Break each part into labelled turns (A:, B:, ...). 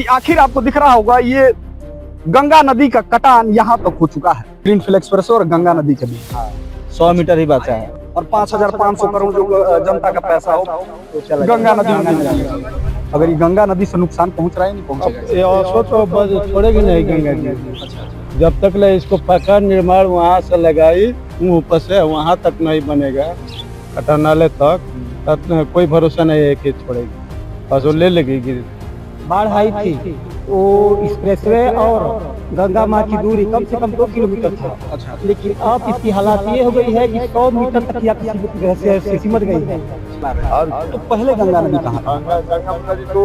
A: कि आखिर आपको दिख रहा होगा ये गंगा नदी का कटान यहाँ तक हो चुका है। ग्रीनफील्ड एक्सप्रेस और गंगा नदी के बीच
B: 100 मीटर ही बचा है
A: और 5,500 करोड़ जो जनता का पैसा हो
B: तो
A: गंगा नदी में मिल जाएगा। अगर ये गंगा नदी से नुकसान पहुंच रहा है नहीं पहुंचेगा?
C: ये औसत तो छोड़ेगी नहीं गंगा जी। जब तक ले इसको पक्का निर्माण वहाँ से लगाई ऊपर से वहाँ तक नहीं बनेगा कटनाले तक कोई भरोसा नहीं है कि छोड़ेगी, बस वो ले लेगी।
D: बाढ़ आई थी वो एक्सप्रेसवे और गंगा माँ की दूरी कम से कम 2 किलोमीटर था, लेकिन अब इसकी हालत ये हो गई है कि 100 मीटर तक या से सिमट गई है।
A: तो पहले गंगा नदी कहाँ था?
C: गंगा नदी तो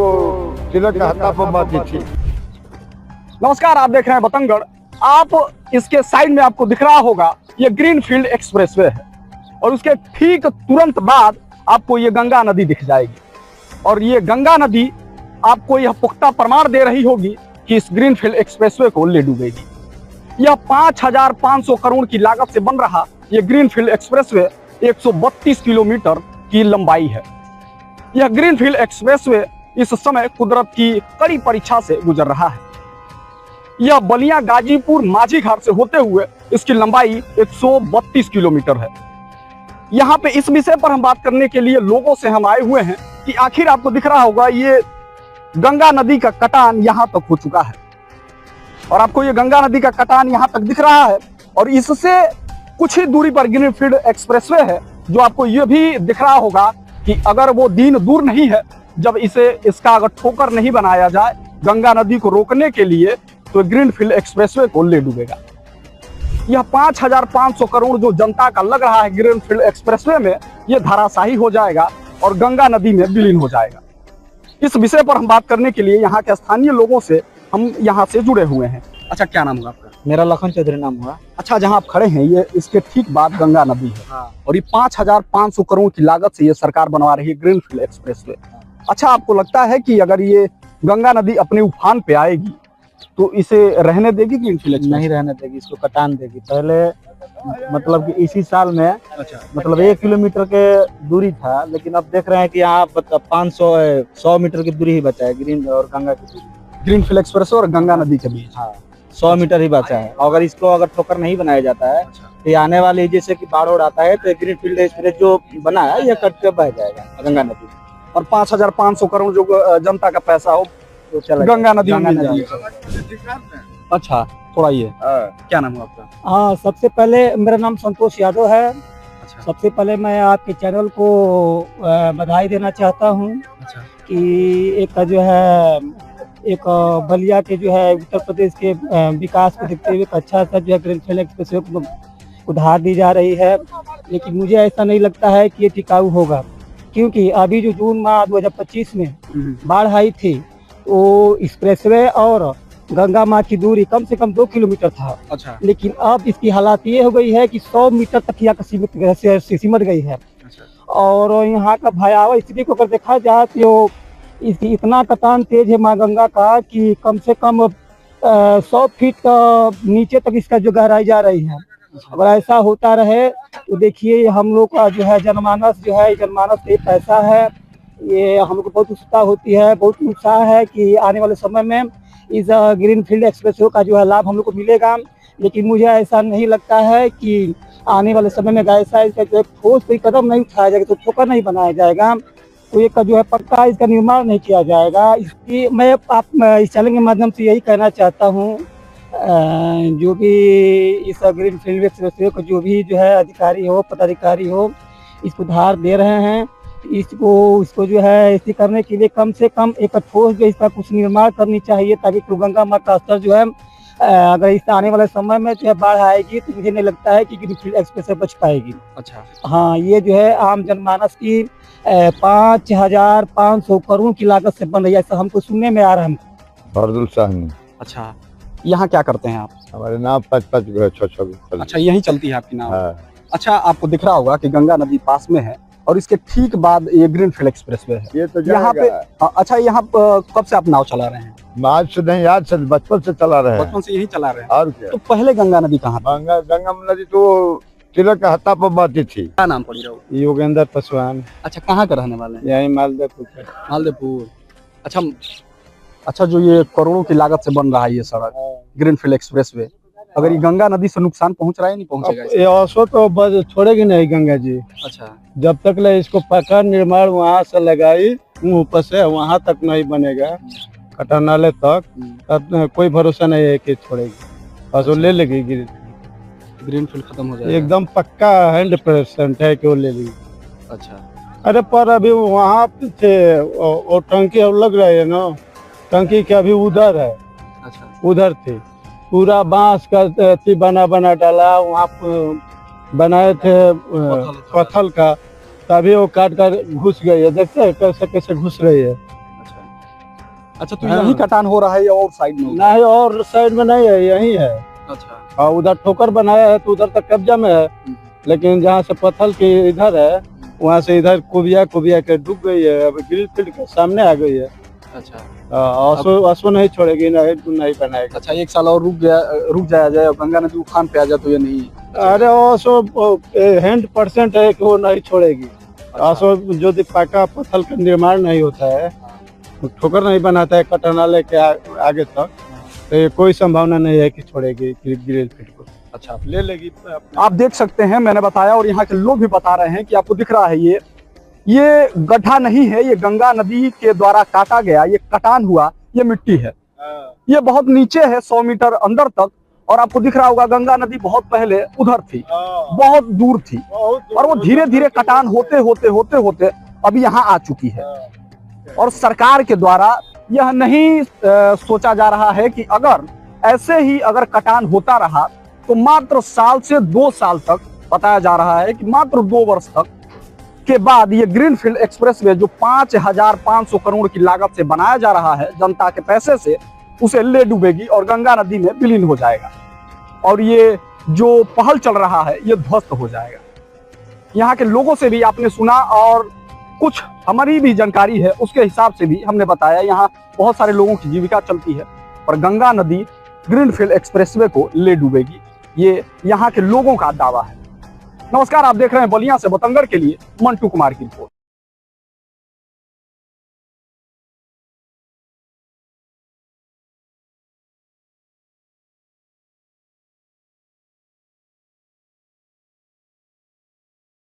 C: तिलक का हत्ता पर बात थी।
A: नमस्कार, आप देख रहे हैं बतंगड़। आप इसके साइड में आपको दिख रहा होगा ये ग्रीनफील्ड एक्सप्रेसवे है और उसके ठीक तुरंत बाद आपको ये गंगा नदी दिख जाएगी और ये गंगा नदी आपको यह पुख्ता प्रमाण दे रही होगी कि इस ग्रीनफील्ड एक्सप्रेसवे को ले डूबेगी। यह 5,500 करोड़ की लागत से बन रहा यह ग्रीनफील्ड एक्सप्रेसवे 132 किलोमीटर की लंबाई है। यह ग्रीनफील्ड एक्सप्रेसवे इस समय कुदरत की कड़ी परीक्षा से गुजर रहा है। यह बलिया गाजीपुर माझी घाट से होते हुए इसकी लंबाई 132 किलोमीटर है। यहाँ पे इस विषय पर हम बात करने के लिए लोगों से हम आए हुए हैं कि आखिर आपको दिख रहा होगा ये गंगा नदी का कटान यहाँ तक हो चुका है और आपको ये गंगा नदी का कटान यहाँ तक दिख रहा है और इससे कुछ ही दूरी पर ग्रीनफील्ड एक्सप्रेसवे है जो आपको ये भी दिख रहा होगा कि अगर वो दिन दूर नहीं है जब इसका अगर ठोकर नहीं बनाया जाए गंगा नदी को रोकने के लिए तो ग्रीनफील्ड एक्सप्रेसवे को ले डूबेगा। यह 5,500 करोड़ जो जनता का लग रहा है ग्रीनफील्ड एक्सप्रेसवे में ये धराशायी हो जाएगा और गंगा नदी में विलीन हो जाएगा। इस विषय पर हम बात करने के लिए यहाँ के स्थानीय लोगों से हम यहाँ से जुड़े हुए हैं। अच्छा, क्या नाम हुआ आपका?
B: मेरा लखन चौधरी नाम हुआ।
A: अच्छा, जहाँ आप खड़े हैं ये इसके ठीक बाद गंगा नदी है और ये 5,500 करोड़ की लागत से ये सरकार बनवा रही है ग्रीनफील्ड एक्सप्रेसवे। अच्छा, आपको लगता है कि अगर ये गंगा नदी अपने उफान पे आएगी तो इसे रहने देगी ग्रीनफील्ड एक्सप्रेस?
B: नहीं रहने देगी, इसको कटान देगी। पहले मतलब कि इसी साल में मतलब 1 किलोमीटर के दूरी था, लेकिन अब देख रहे हैं कि यहाँ 100 मीटर की दूरी ही बचा है ग्रीन और गंगा की दूरी।
A: ग्रीनफील्ड एक्सप्रेस और गंगा नदी के बीच
B: 100 मीटर ही बचा है। अगर इसको अगर ठोकर नहीं बनाया जाता है तो आने वाले जैसे कि बाढ़ उड़ आता है तो ग्रीनफील्ड एक्सप्रेस जो बना है यह कट के बह जाएगा गंगा नदी
A: और 5,500 करोड़ जो जनता का पैसा हो
B: तो चला
A: गंगा नदी में मिल जाएगा। अच्छा, थोड़ा ये क्या नाम है आपका?
D: हाँ, सबसे पहले मेरा नाम संतोष यादव है। सबसे पहले मैं आपके चैनल को बधाई देना चाहता हूँ कि एक जो है एक बलिया के जो है उत्तर प्रदेश के विकास को देखते हुए एक अच्छा सा जो है ग्रीनफील्ड एक्सप्रेसवे को उधार दी जा रही है, लेकिन मुझे ऐसा नहीं लगता है कि ये टिकाऊ होगा, क्योंकि अभी जो जून माह 2025 में बाढ़ आई थी वो एक्सप्रेसवे और गंगा माँ की दूरी कम से कम 2 किलोमीटर था।
A: अच्छा,
D: लेकिन अब इसकी हालत ये हो गई है कि 100 मीटर तक या सिमट गई है। और यहाँ का भयावह स्थिति को अगर देखा जाए तो इसकी इतना कटान तेज है माँ गंगा का कि कम से कम 100 फीट का नीचे तक इसका जो गहराई जा रही है। अगर ऐसा होता रहे तो देखिए हम लोग का जो है जनमानस ये पैसा है, ये हमको बहुत उत्सुकता होती है, बहुत उत्साह है कि आने वाले समय में इस ग्रीनफील्ड एक्सप्रेसवे का जो है लाभ हम लोग को मिलेगा। लेकिन मुझे ऐसा नहीं लगता है कि आने वाले समय में ऐसा इसका जो ठोस कोई कदम नहीं उठाया जाएगा, तो ठोकर नहीं बनाया जाएगा, तो एक का जो है पक्का इसका निर्माण नहीं किया जाएगा। इसकी मैं इस चैनल के माध्यम से यही कहना चाहता हूँ जो भी इस ग्रीनफील्ड एक्सप्रेसवे को जो भी जो है अधिकारी हो पदाधिकारी हो इसको उधार दे रहे हैं, इसको जो है इसी करने के लिए कम से कम एक ठोस जो इसका कुछ निर्माण करनी चाहिए, ताकि गंगा माँ का स्तर जो है अगर इस आने वाले समय में जो है बाढ़ आएगी तो मुझे नहीं लगता है कि ग्रीनफील्ड एक्सप्रेस बच पाएगी।
A: अच्छा,
D: हाँ, ये जो है आम जनमानस की 5,500 करोड़ की लागत से बन रही है, ऐसा हमको सुनने में आ रहा है।
C: फरदुल साहनी।
A: अच्छा, यहाँ क्या करते हैं आप?
C: हमारे नाम 5-5 6-6।
A: अच्छा, यही चलती है आपकी नाव? अच्छा, आपको दिख रहा होगा कि गंगा नदी पास में है और इसके ठीक बाद ये ग्रीनफील्ड एक्सप्रेसवे है।
C: ये तो
A: यहाँ पे अच्छा, यहाँ कब से आप नाव चला रहे हैं?
C: आज से नहीं, आज से बचपन से चला रहे हैं।
A: बचपन से यही चला रहे हैं?
C: और क्या?
A: तो पहले गंगा नदी कहाँ था?
C: गंगा नदी तो तिलक का हत्ता पर बाती थी।
A: क्या नाम पड़ी रहो?
B: योगेंद्र पासवान।
A: अच्छा, कहाँ के रहने वाले हैं?
B: यही मालदेपुर।
A: मालदेपुर। अच्छा, अच्छा, जो ये करोड़ों की लागत से बन रहा है ये सड़क ग्रीनफील्ड एक्सप्रेसवे, अगर ये गंगा नदी से नुकसान पहुंच रहा है, नहीं पहुंचेगा
C: ये ऑसो तो बस छोड़ेगी नहीं गंगा जी,
A: अच्छा,
C: जब तक ले इसको पक्का निर्माण वहाँ से लगाई ऊपर से वहाँ तक नहीं बनेगा कटनाले तक, तब कोई भरोसा नहीं है कि छोड़ेगी, बस वो ले लेगी
A: ग्रीनफील्ड खत्म हो जाएगा
C: एकदम पक्का 100% है कि वो ले लेगी।
A: अच्छा,
C: अरे पर अभी वहाँ पे थे वो टंकी अब लग रही है ना, टंकी के अभी उधर है,
A: अच्छा,
C: उधर थी, पूरा बांस का अथी बना डाला वहाँ बनाए थे पत्थल का, तभी वो काट कर घुस गई है, देखते हैं कैसे कैसे घुस रही है।
A: अच्छा, तो यही कटान हो रहा है या और साइड में?
C: नहीं, और साइड में नहीं है, यही है।
A: अच्छा,
C: और उधर ठोकर बनाया है तो उधर तक कब्जा में है, लेकिन जहाँ से पत्थल की इधर है वहाँ से इधर कुबिया के डूब गई है, अब ग्रिल के सामने आ गई है।
A: अच्छा,
C: आंसू नहीं छोड़ेगी, नहीं बनाएगी।
A: अच्छा, एक साल और रुक जाया जाए और गंगा नदी उफान पे आ जाए तो ये नहीं?
C: अरे आंसू 100% है कि वो नहीं छोड़ेगी। आंसू जो पक्का पत्थल का निर्माण नहीं होता है, ठोकर नहीं बनाता है कटनाले के आगे तक, तो ये कोई संभावना नहीं है कि छोड़ेगी ग्रिल फिट को।
A: अच्छा,
C: ले लेगी।
A: आप देख सकते हैं, मैंने बताया और यहाँ के लोग भी बता रहे हैं कि आपको दिख रहा है ये गड्ढा नहीं है, ये गंगा नदी के द्वारा काटा गया, ये कटान हुआ, ये मिट्टी है, ये बहुत नीचे है 100 मीटर अंदर तक, और आपको दिख रहा होगा गंगा नदी बहुत पहले उधर थी, बहुत दूर थी, और वो धीरे धीरे कटान होते होते होते होते अभी यहाँ आ चुकी है। और सरकार के द्वारा यह नहीं सोचा जा रहा है कि अगर ऐसे ही अगर कटान होता रहा तो मात्र साल से 2 साल तक, बताया जा रहा है कि मात्र 2 वर्ष तक के बाद ये ग्रीनफील्ड एक्सप्रेसवे जो 5500 करोड़ की लागत से बनाया जा रहा है जनता के पैसे से, उसे ले डूबेगी और गंगा नदी में विलीन हो जाएगा, और ये जो पहल चल रहा है ये ध्वस्त हो जाएगा। यहाँ के लोगों से भी आपने सुना और कुछ हमारी भी जानकारी है, उसके हिसाब से भी हमने बताया, यहाँ बहुत सारे लोगों की जीविका चलती है, पर गंगा नदी ग्रीनफील्ड एक्सप्रेसवे को ले डूबेगी, ये यहाँ के लोगों का दावा है। नमस्कार, आप देख रहे हैं बलिया से बतंगड़ के लिए मंटू कुमार की रिपोर्ट।